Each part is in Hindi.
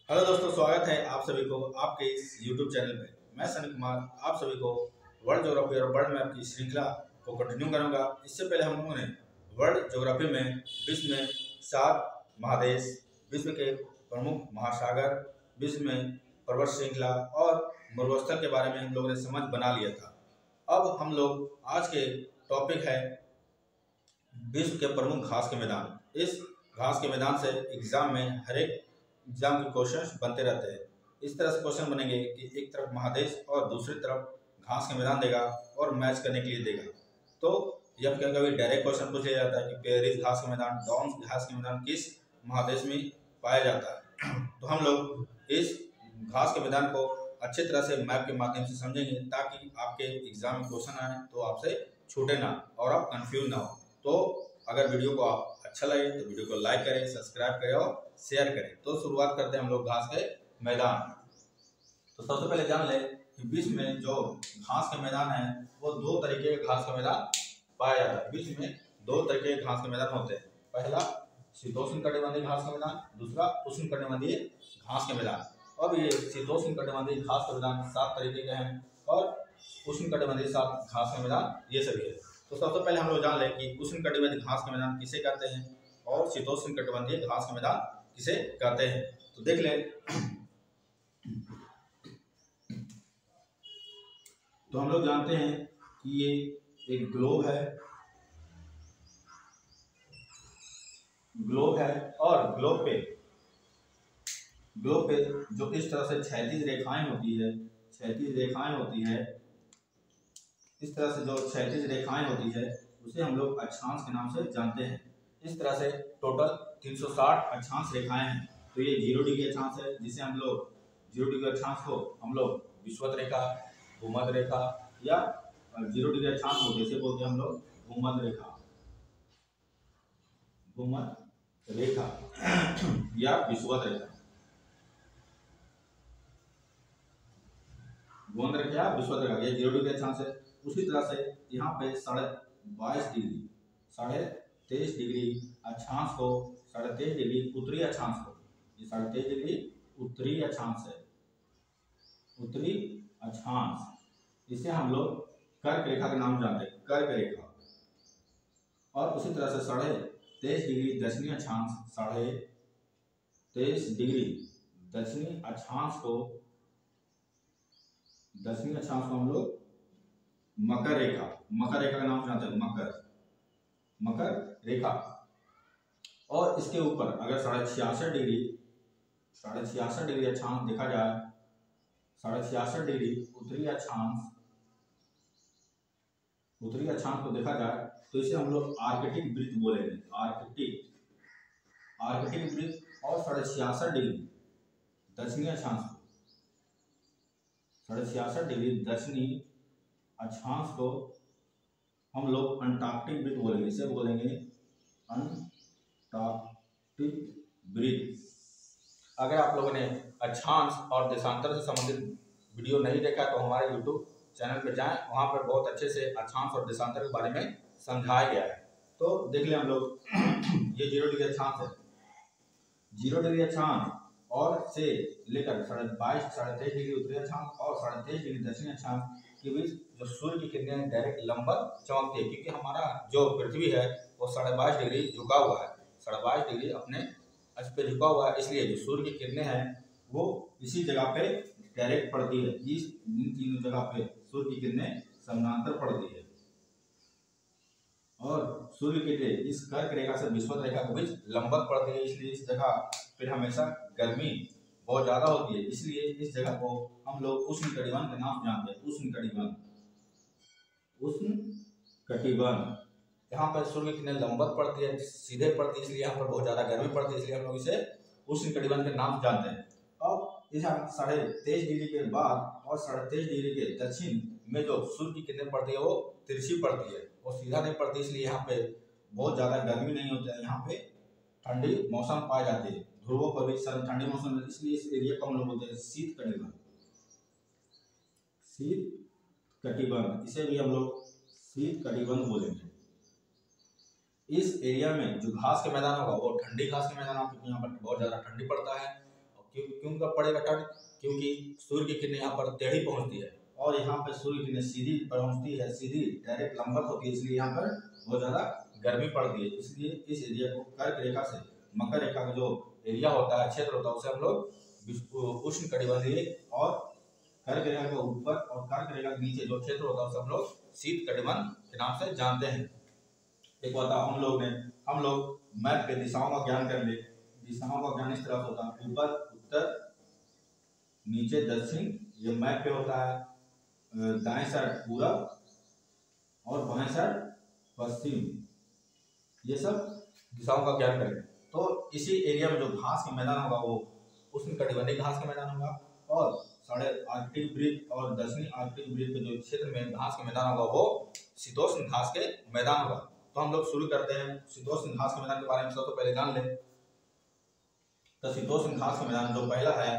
हेलो दोस्तों, स्वागत है आप सभी को आपके इस YouTube चैनल पे। मैं सनी कुमार आप सभी को वर्ल्ड ज्योग्राफी और वर्ल्ड मैप की श्रृंखला को कंटिन्यू करूंगा। इससे पहले हम लोगों ने वर्ल्ड ज्योग्राफी में विश्व में 7 महादेश, विश्व के प्रमुख महासागर, विश्व में पर्वत श्रृंखला और मरुस्थल के बारे में हम लोगों ने समझ बना लिया था। अब हम लोग आज के टॉपिक है विश्व के प्रमुख घास के मैदान। इस घास के मैदान से एग्जाम में हर एक एग्जाम के क्वेश्चन बनते रहते हैं। इस तरह से क्वेश्चन बनेंगे कि एक तरफ महादेश और दूसरी तरफ घास के मैदान देगा और मैच करने के लिए देगा। तो जब कभी डायरेक्ट क्वेश्चन पूछ लिया जाता है कि पेरिस घास के मैदान, डॉन घास के मैदान किस महादेश में पाया जाता है, तो हम लोग इस घास के मैदान को अच्छी तरह से मैप के माध्यम से समझेंगे ताकि आपके एग्जाम में क्वेश्चन आए तो आपसे छूटे ना और आप कंफ्यूज ना हो। तो अगर वीडियो को आप अच्छा लगे तो वीडियो को लाइक करें, सब्सक्राइब करें और शेयर करें। तो शुरुआत करते हैं हम लोग घास के मैदान। तो सबसे पहले जान लें कि विश्व में जो घास के मैदान है वो 2 तरीके के घास का मैदान पाया जाता है। विश्व में 2 तरीके के घास के मैदान होते हैं। पहला शीतोष्णकटिबंधीय घास का मैदान, दूसरा उष्णकटिबंधीय घास के मैदान। अब ये शीतोष्णकटिबंधीय घास के मैदान 7 तरीके के हैं और उष्णकटिबंधीय घास के मैदान ये सभी है। तो सबसे पहले हम लोग जान लें कि उष्णकटिबंधीय घास के मैदान किसे कहते हैं और शीतोष्णकटिबंधीय घास के मैदान किसे कहते हैं। तो देख लें। तो हम लोग जानते हैं कि ये एक ग्लोब है और ग्लोब पे जो इस तरह से क्षैतिज रेखाएं होती है, इस तरह से जो क्षैतिज रेखाएं होती है उसे हम लोग अक्षांश के नाम से जानते हैं। इस तरह से टोटल 360 अक्षांश रेखाएं हैं। तो ये 0 डिग्री अक्षांश है, जिसे हम लोग 0 डिग्री अक्षांश को हम लोग विषुवत रेखा, भूमध्य रेखा या 0 डिग्री अक्षांश को जैसे बोलते हैं हम लोग भूमध्य रेखा या विषुवत रेखा, भूमध्य रेखा या विषुवत रेखा, ये 0 डिग्री अक्षांश है। उसी तरह से यहाँ पे 23.5 डिग्री अक्षांश को 23.5 डिग्री उत्तरी अक्षांश को, ये 23.5 डिग्री उत्तरी अक्षांश है, उत्तरी अक्षांश, इसे हम लोग कर्क रेखा के नाम जानते हैं, कर्क रेखा। और उसी तरह से 23.5 डिग्री दक्षिणी अक्षांश, 23.5 डिग्री दक्षिणी अक्षांश को हम लोग मकर रेखा का नाम जानते हैं, मकर रेखा। और इसके ऊपर अगर 66.5 डिग्री अक्षांश देखा जाए, 66.5 डिग्री उत्तरी अक्षांश को देखा जाए तो इसे हम लोग आर्कटिक वृत्त बोलेंगे, आर्कटिक वृत्त। और 66.5 डिग्री दक्षिणी अक्षांश को, 66.5 डिग्री दक्षिणी अक्षांश को हम लोग अंटार्कटिक वृत्त बोलेंगे, इसे बोलेंगे अंटार्कटिक वृत्त। अगर आप लोगों ने अक्षांश और देशांतर से संबंधित वीडियो नहीं देखा तो हमारे YouTube चैनल पर जाएं, वहां पर बहुत अच्छे से अक्षांश और देशांतर के बारे में समझाया गया है। तो देख लें हम लोग ये 0 डिग्री अक्षांश है, 0 डिग्री अक्षांश और से लेकर 23.5 डिग्री उत्तरी अक्षांश और 23.5 डिग्री दक्षिणी अक्षांश के बीच जो सूर्य की किरणें डायरेक्ट लंबवत चमकती है, क्योंकि हमारा जो पृथ्वी है वो 22.5 डिग्री झुका हुआ है, 22.5 डिग्री अपने अक्ष पे झुका हुआ है, इसलिए जो सूर्य की किरणें हैं वो इसी जगह पे डायरेक्ट पड़ती है। इन तीनों जगह पे सूर्य की किरणें समानांतर पड़ती है और सूर्य की किरणें इस कर्क रेखा से विषुवत रेखा के बीच लंबवत पड़ती है, इसलिए इस जगह फिर हमेशा गर्मी बहुत ज्यादा होती है, इसलिए इस जगह को हम लोग उष्णकटिबंध के नाम जानते हैं, उष्णकटिबंध। यहाँ पर सूर्य की किरणें लंबवत पड़ती है, सीधे पड़ती है, इसलिए यहाँ पर बहुत ज्यादा गर्मी पड़ती है, इसलिए हम लोग इसे उष्णकटिबंध के नाम जानते हैं। अब यहाँ 23.5 डिग्री के बाद और 23.5 डिग्री के दक्षिण में जो सूर्य की किरणें पड़ती है वो तिरछी पड़ती है, वो सीधा नहीं पड़ती, इसलिए यहाँ पे बहुत ज्यादा गर्मी नहीं होती है, यहाँ पे ठंडी मौसम पाई जाती है, ध्रुवों पर भी ठंडी मौसम, इसलिए इस एरिया को हम लोग बोलते हैं शीत कटिबंध, इसे भी हम लोग शीत कटिबंध बोलेंगे। इस एरिया में जो घास के मैदान होगा वो ठंडी घास के मैदान होगा, क्योंकि यहाँ पर बहुत ज़्यादा ठंडी पड़ता है क्यों कब पड़ेगा ठंड? क्योंकि सूर्य की किरणें यहाँ पर टेढ़ी पहुँचती है और यहाँ पर सूर्य की किरणें सीधी पहुँचती है, सीधी डायरेक्ट लंबवत होती है, इसलिए यहाँ पर बहुत ज़्यादा गर्मी पड़ती है। इसलिए इस एरिया को कर्क रेखा से मकर रेखा का जो एरिया होता है, क्षेत्र होता है, उसे हम लोग उष्ण कटिबंधीय और कर्क रेखा के ऊपर और कर्क रेखा के नीचे जो क्षेत्र होता है उसे हम लोग शीत कटिबंध के नाम से जानते हैं। एक बताओ हम लोग मैप पे दिशाओं का ज्ञान कर ले। दिशाओं का ज्ञान इस तरह से होता है, ऊपर उत्तर, नीचे दक्षिण, ये मैप पे होता है, दाएं साइड पूरब और बाएं साइड पश्चिम, ये सब दिशाओं का ज्ञान करेंगे। तो इसी एरिया में जो घास का मैदान होगा वो उष्ण कटिबंधीय घास का मैदान होगा और साढ़े आर्कटिक वृत्त और दक्षिणी आर्कटिक वृत्त के जो क्षेत्र में घास का मैदान होगा वो शीतोष्ण घास के मैदान होगा। तो हम लोग शुरू करते हैं शीतोष्ण घास के मैदान के बारे में सबसे पहले जान लें। तो शीतोष्ण घास का मैदान जो पहला है,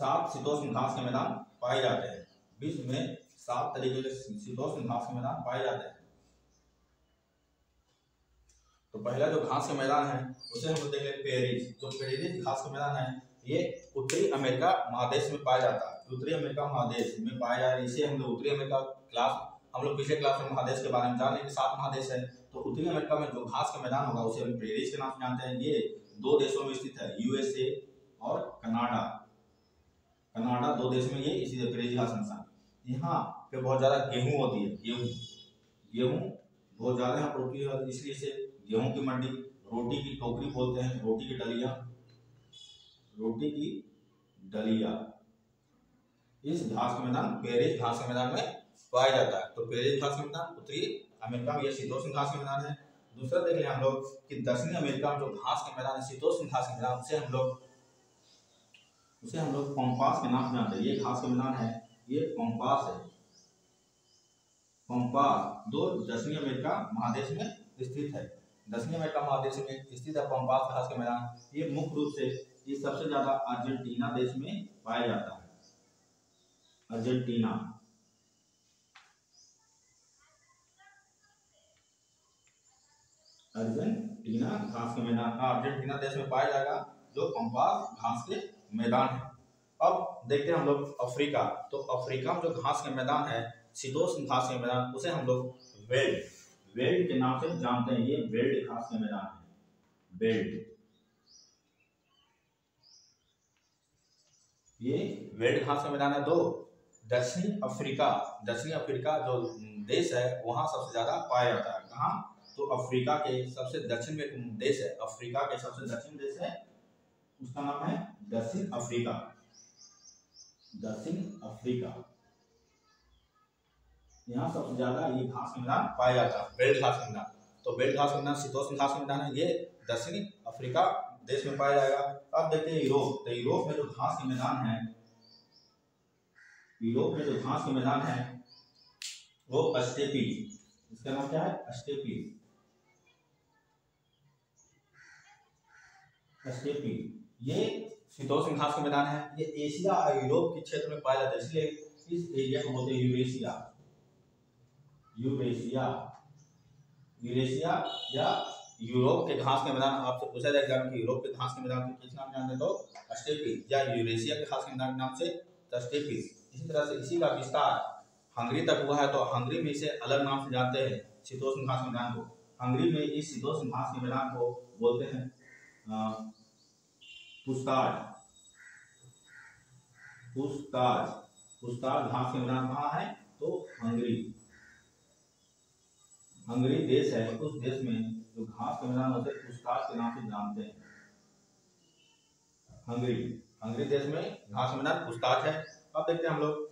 7 शीतोष्ण घास के मैदान पाए जाते हैं। विश्व में 7 तरीके के शीतोष्ण घास के मैदान पाए जाते हैं। तो पहला जो घास का मैदान है उसे हम लोग देख लें पेरिस। जो पेरिस घास का मैदान है ये उत्तरी अमेरिका महादेश में पाया जाता है। उत्तरी अमेरिका महादेश में पाया जा रहा है। इसे हम लोग उत्तरी अमेरिका हम लोग पिछले क्लास में महादेश के बारे में जान लेंगे, 7 महादेश है। तो उत्तरी अमेरिका में जो घास का मैदान होगा उसे हम पेरिस के नाम से जानते हैं। ये 2 देशों में स्थित है, यूएसए और कनाडा। 2 देश में ये इसी पेरिस घास का मैदान। यहाँ पे बहुत ज्यादा गेहूं होती है, गेहूं बहुत ज्यादा यहाँ पर होती है, इसलिए इसे गेहूं की मंडी, रोटी की टोकरी बोलते हैं, रोटी की डलिया इस घास का मैदान पेरिस घास के मैदान में पाया जाता है। तो पेरिस घास का मैदान उत्तरी अमेरिका में यह शीतोष्ण घास का मैदान है। दूसरा देख लें हम लोग कि दक्षिणी अमेरिका में जो घास का मैदान है, शीतोष्ण घास का मैदान, उसे हम लोग पंपास के नाम से जानते हैं। ये घास का मैदान है, ये पंपास है। पंपास दक्षिणी अमेरिका महादेश में स्थित है। दक्षिणी अमेरिका महादेश में स्थित है पंपास घास का मैदान। ये मुख्य रूप से ये सबसे ज्यादा अर्जेंटीना देश में पाया जाता है। अर्जेंटीना घास के मैदान अर्जेंटीना देश में पाया जाएगा, जो पंपास घास के मैदान है। अब देखते हैं हम लोग अफ्रीका। तो अफ्रीका में जो घास के मैदान है, शीतोष्ण घास के मैदान, उसे हम लोग वेल्ड के नाम से जानते हैं। ये वेल्ड घास के मैदान है, ये वेल्ड घास का मैदान है। दक्षिणी अफ्रीका जो देश है वहां सबसे ज्यादा पाया जाता है। कहाँ? तो अफ्रीका के सबसे दक्षिण में एक देश है, अफ्रीका के सबसे दक्षिण देश है, उसका नाम है दक्षिण अफ्रीका। यहाँ सबसे ज्यादा ये घास का मैदान पाया जाता है, बेल्ट घास का मैदान। तो बेल्ट घास का मैदान शीतोष्ण घास का मैदान है, ये दक्षिणी अफ्रीका देश में पाया जाएगा। अब देखते हैं यूरोप। तो यूरोप में जो घास के मैदान है, वो अस्टेपी, इसका नाम क्या है? अस्टेपी। ये शीतोष्ण घास का मैदान है। ये एशिया और यूरोप के क्षेत्र में पाया जाता है, इसलिए इस एरिया को बोलते हैं यूरेशिया या यूरोप के घास के मैदान। आपसे पूछा जाएगा कि यूरोप के घास के मैदान को किस नाम जानते हैं, तो अस्टेपी, या यूरेशिया के घास के मैदान के नाम से अस्टेपी। इसी तरह से इसी का विस्तार हंगरी तक हुआ है। तो हंगरी में इसे अलग नाम से जानते हैं, शीतोष्ण घास के मैदान को। हंगरी में इस शीतोष्ण घास के मैदान को बोलते हैं पुस्ताज घास के मैदान कहाँ है? तो हंगरी देश है, उस देश में जो घास के मैदान होते हैं पुस्ताज के नाम से जानते हैं। हंगरी देश में घास के मैदान पुस्ताज है। अब देखते हैं हम लोग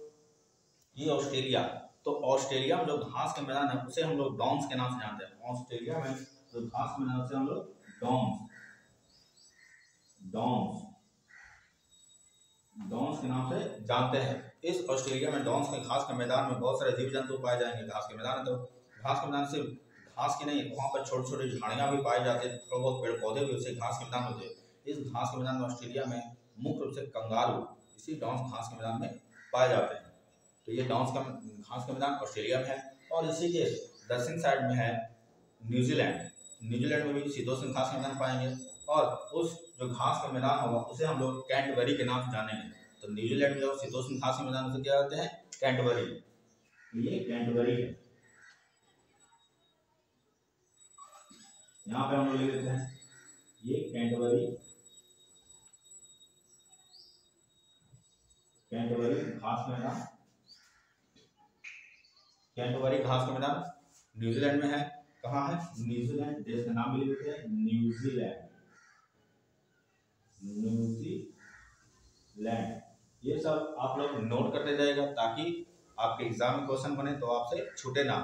ये ऑस्ट्रेलिया। तो ऑस्ट्रेलिया में जो घास के मैदान है उसे हम लोग डॉन्स के नाम से जानते हैं। ऑस्ट्रेलिया में जो घास के मैदान से हम लोग डॉन्स के नाम से जानते हैं। इस ऑस्ट्रेलिया में डॉन्स के घास के मैदान में बहुत सारे जीव जंतु पाए जाएंगे। घास के मैदान है तो घास के मैदान सिर्फ घास की नहीं, वहाँ पर छोटे छोटे झाड़ियाँ भी पाए जाते हैं, थोड़ा बहुत पेड़ पौधे भी उसे घास के मैदान होते हैं। इस घास के मैदान में ऑस्ट्रेलिया में मुख्य रूप से कंगारू इसी डॉन्स घास के मैदान में पाए जाते हैं। तो ये डॉन्स का घास का मैदान ऑस्ट्रेलिया में है। और इसी के दक्षिण साइड में है न्यूजीलैंड में भी शीतोष्ण घास के मैदान पाएंगे। और उस जो घास का मैदान होगा उसे हम लोग कैंटबरी के नाम से जानेंगे। तो न्यूजीलैंड में जो शीतोष्ण घास के मैदान उसे क्या कहते हैं? कैंटबरी। ये कैंटबरी है। यहाँ पे हम लोग लिख देते हैं ये कैंटबरी, कैंटबरी घास का मैदान। कैंटबरी घास का मैदान न्यूजीलैंड में है। कहाँ है? न्यूजीलैंड देश का नाम भी लिख देते हैं, न्यूजीलैंड। न्यूजीलैंड। ये सब आप लोग नोट करते जाएगा ताकि आपके एग्जाम में क्वेश्चन बने तो आपसे छूटे ना।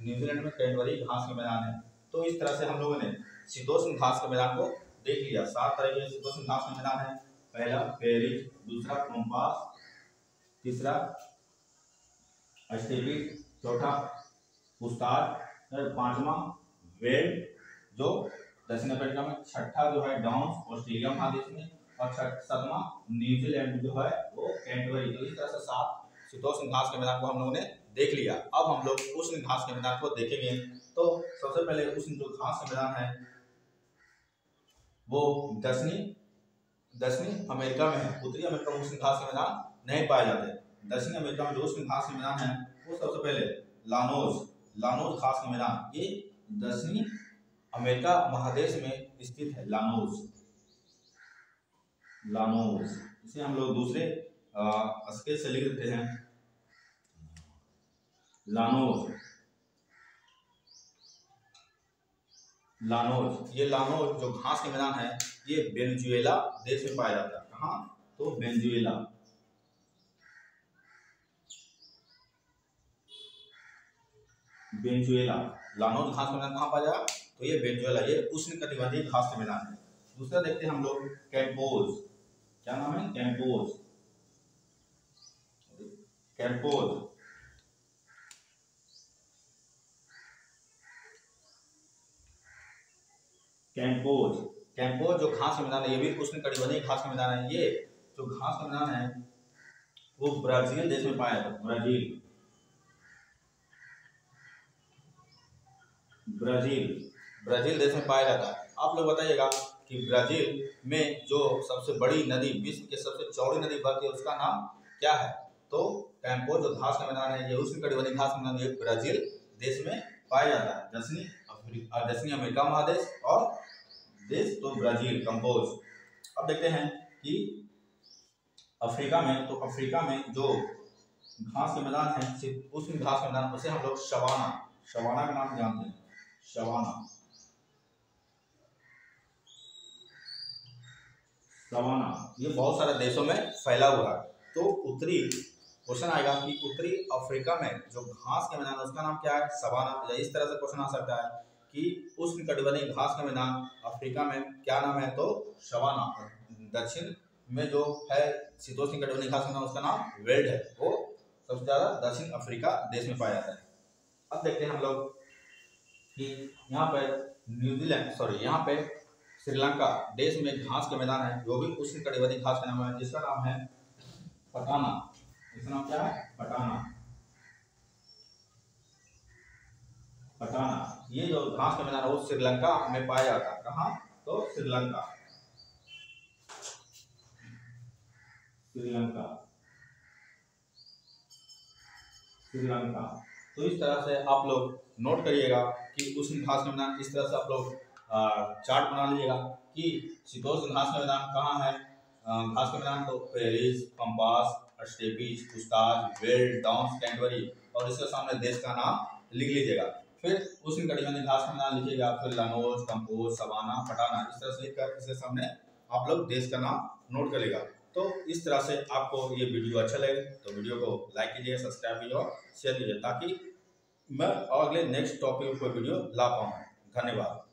न्यूजीलैंड में कैंटबरी घास का मैदान है। तो इस तरह से हम लोगों ने शीतोष्ण घास के मैदान को देख लिया। 7 तरह के शीतोष्ण घास के मैदान है। पहला पेरिज, दूसरा पंपास, तीसरा स्टेपिस, चौथा पुस्ताद, पांचवा वेल्ड जो दक्षिण अफ्रीका में, छठा जो है डाउन्स ऑस्ट्रेलिया महादेश में, और सातवां न्यूजीलैंड जो है वो कैंटबरी। तो इस तरह से 7 शीतोष्ण घास के मैदान को हम लोगों ने देख लिया। अब हम लोग उष्ण घास के मैदान को देखेंगे। तो सबसे पहले उष्ण जो घास के मैदान है वो दक्षिणी अमेरिका में है। उत्तरी अमेरिका में उष्ण घास के मैदान नहीं पाए जाते। दक्षिण अमेरिका में जो उष्ण घास के मैदान है वो सबसे पहले लानोज घास के मैदान, ये दक्षिणी अमेरिका महादेश में स्थित है। लानोज इसे हम लोग दूसरे स्केल से लिख देते हैं लानोज। ये लानोज जो घास के मैदान है ये वेनेजुएला देश में पाया जाता है। कहाँ? तो वेनेजुएला। लानोज घास का मैदान कहाँ पाया जाएगा? तो ये वेनेजुएला। ये उष्णकटिबंधीय घास के मैदान है। दूसरा देखते हैं हम लोग कैम्पोज। क्या नाम है? कैम्पोज। कैम्पोज जो घास का मैदान है ये भी उष्णकटिबंधीय घास का मैदान है। ये जो घास का मैदान है वो ब्राजील देश में पाया जाता है। ब्राजील देश में पाया जाता है। आप लोग बताइएगा कि ब्राजील में जो सबसे बड़ी नदी, विश्व की सबसे चौड़ी नदी बहती है उसका नाम क्या है? तो कैम्पोज जो घास का मैदान है ये उष्णकटिबंधीय घास का मैदान ये ब्राजील देश में पाया जाता है। दक्षिणी अमेरिका महादेश और देश तो ब्राजील। कंपोज। अब देखते हैं कि अफ्रीका में जो घास के मैदान है उष्ण घास का मैदान उसे हम लोग सवाना के नाम से जानते हैं। सवाना ये बहुत सारे देशों में फैला हुआ है। तो उत्तरी क्वेश्चन आएगा कि उत्तरी अफ्रीका में जो घास के मैदान है उसका नाम क्या है? सवाना। या इस तरह से क्वेश्चन आ सकता है कि उष्णकटिबंधीय घास का मैदान अफ्रीका में क्या नाम है? तो सवाना। दक्षिण में जो है शीतोष्ण कटिबंधीय घास का मैदान उसका नाम वेल्ड है। वो सबसे ज्यादा दक्षिण अफ्रीका देश में पाया जाता है। अब देखते हैं हम लोग कि यहाँ पे श्रीलंका देश में घास के मैदान है जो भी उष्णकटिबंधीय घास का नाम है जिसका नाम है पटाना। इसका नाम क्या है? पटाना। ये जो घास का मैदान है वो श्रीलंका में पाया जाता है। कहाँ? तो श्रीलंका। तो इस तरह से आप लोग नोट करिएगा कि उष्ण घास का मैदान इस तरह से आप लोग चार्ट बना लीजिएगा कि शीतोष्ण घास का मैदान कहाँ है। घास का मैदान तो prairies, pampas, steppes, puszta, veld, downs, Canterbury और इसके सामने देश का नाम लिख लीजिएगा। फिर उष्णकटिबंधीय घास का मैदान लिखिएगा, फिर लानोज, कंपोज, सवाना, पटाना इस तरह से लिखकर इसके सामने आप लोग देश का नाम नोट करिएगा। तो इस तरह से आपको ये वीडियो अच्छा लगे तो वीडियो को लाइक कीजिए, सब्सक्राइब कीजिए और शेयर कीजिए ताकि मैं अगले नेक्स्ट टॉपिक पर वीडियो ला पाऊँ। धन्यवाद।